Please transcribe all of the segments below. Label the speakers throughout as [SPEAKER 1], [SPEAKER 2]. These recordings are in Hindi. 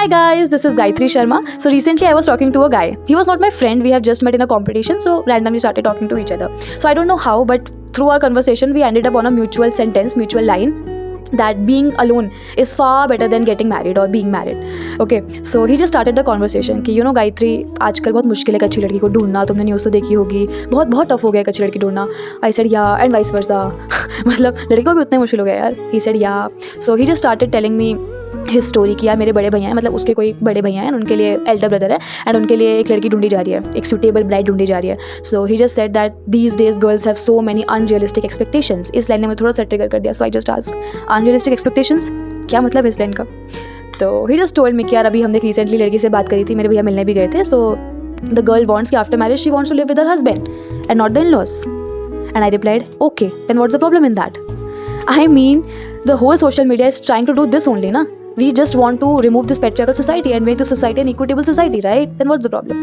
[SPEAKER 1] Hi guys, this is Gayatri Sharma. So recently I was talking to a guy. He was not my friend. We have just met in a competition, so randomly started talking to each other. So I don't know how, but through our conversation we ended up on a mutual sentence, mutual line, that being alone is far better than getting married or being married. Okay, so he just started the conversation कि गायत्री, आजकल बहुत मुश्किल है अच्छी लड़की को ढूंढना, तुमने न्यूज़ तो देखी होगी, बहुत बहुत टफ हो गया अच्छी लड़की ढूंढना. आई सेड या एंड वाइस वर्सा. मतलब लड़की को भी उतना मुश्किल हो गया यार. ही सेड या. So he just started telling me his story कि यार मेरे बड़े भैया हैं, मतलब उसके कोई बड़े भैया हैं, उनके लिए एल्डर ब्रदर है एंड उनके लिए एक लड़की ढूंढी जा रही है, एक सूटेबल ब्राइड ढूंढी जा रही है. So he just said that these days girls have so many unrealistic expectations. इस लाइन ने मुझे थोड़ा सा ट्रिगर कर दिया. So I just asked unrealistic expectations, क्या मतलब इस लाइन का? तो ही जस्ट टोल्ड मी कि यार अभी हमने रिसेंटली लड़की से बात करी थी, मेरे भैया मिलने भी गए थे. सो द गर्ल वॉन्ट्स कि after marriage she wants to live with her husband and not the in laws. And I replied okay, then what's the problem in that? I mean, the whole social media is trying to do this only, na? We just want to remove this patriarchal society and make the society an equitable society, right? Then what's the problem?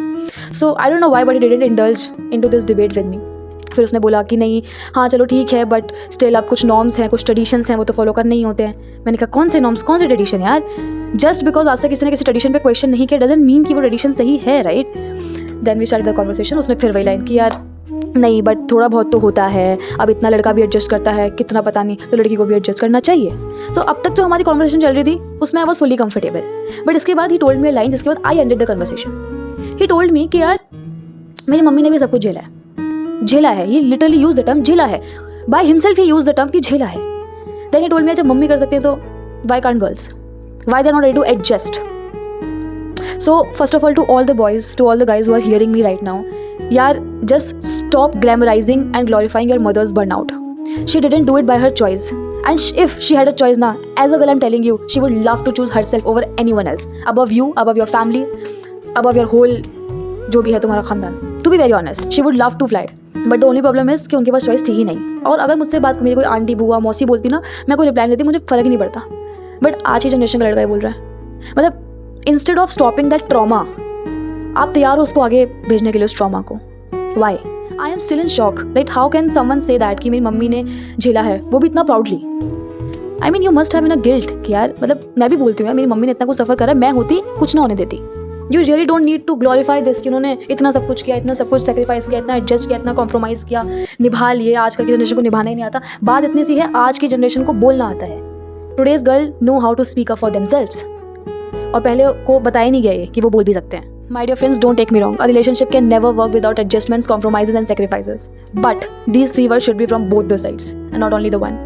[SPEAKER 1] So I don't know why, but he didn't indulge into this debate with me. फिर उसने बोला कि नहीं, हाँ चलो ठीक है, बट स्टिल अब कुछ नॉर्म्स हैं, कुछ ट्रेडिशंस हैं, वो तो फॉलो करने ही होते हैं. मैंने कहा कौन से नॉर्म्स, कौन से ट्रेडिशन यार? जस्ट बिकॉज आज तक किसी ने किसी ट्रेडिशन पे क्वेश्चन नहीं किया डजंट मीन कि वो ट्रेडिशन सही है, right? Then we started the conversation. उसने फिर वही लाइन की यार नहीं, बट थोड़ा बहुत तो होता है, अब इतना लड़का भी एडजस्ट करता है, कितना पता नहीं, तो लड़की को भी एडजस्ट करना चाहिए. तो अब तक जो हमारी कॉन्वर्सेशन चल रही थी उसमें I was fully comfortable. But इसके बाद he told me a line, जिसके बाद I ended the conversation. He told me कि यार मेरी मम्मी ने भी सब कुछ झेला है. ही लिटरली यूज द टर्म झेला है. By himself he use the term कि झेला है. देन ही टोल्ड मी जब मम्मी कर सकते हैं तो why can't girls, why they are not ready to adjust. So first of all, to all the boys, to all the guys who are hearing me right now, yaar, just stop glamorizing and glorifying your mother's burnout. She didn't do it by her choice. And if she had a choice na, as a girl I'm telling you, she would love to choose herself over anyone else. Above you, above your family, above your whole जो भी है तुम्हारा खानदान. To be very honest, she would love to fly. But the only problem is कि उनके पास चॉइस थी ही नहीं. और अगर मुझसे बात मेरी कोई आंटी बुआ मौसी बोलती ना, मैं कोई रिप्लाई नहीं देती, मुझे फ़र्क ही नहीं पड़ता. बट आज की जनरेशन का लड़का ही बोल रहा है. मतलब instead of stopping that trauma, आप तैयार हो उसको आगे भेजने के लिए उस ट्रॉमा को. Why? I am still in shock, right? How can someone say that कि मेरी मम्मी ने झेला है, वो भी इतना proudly. I mean you must have in a guilt कि यार, मतलब मैं भी बोलती हूँ यार मेरी मम्मी ने इतना कुछ सफ़र करा, मैं होती कुछ ना होने देती. You really don't need to glorify this कि उन्होंने इतना सब कुछ किया, इतना सब कुछ सेक्रीफाइस किया, इतना एडजस्ट किया, इतना कॉम्प्रोमाइज़ किया, निभा लिए. आजकल की जनरेशन को निभाना ही नहीं आता. बात इतनी सी है, आज की जनरेशन को बोलना आता है. Today's girl know how to speak up for themselves. और पहले को बताया नहीं गया कि वो बोल भी सकते हैं. My dear friends, don't take me wrong. A relationship can never work without adjustments, compromises and sacrifices. But these three words should be from both the sides and not only the one.